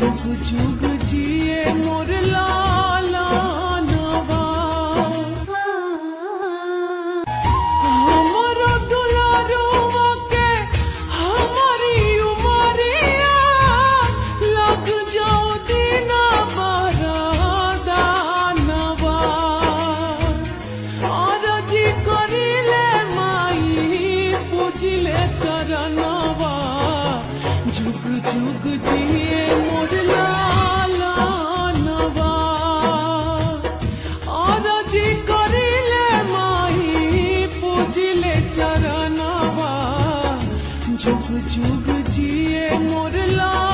जुग जुग जिए मोर लाला नवा हमारो दुलारुआ के हमारी उमरिया लग जाओ दीना बरादा नवा और जी करिले माई पूजिले चरणवा जुग जुग जिए मोर लाला नवा और जी करिले माई पूजिले चरणवा जुग जुग जिए मोर लाला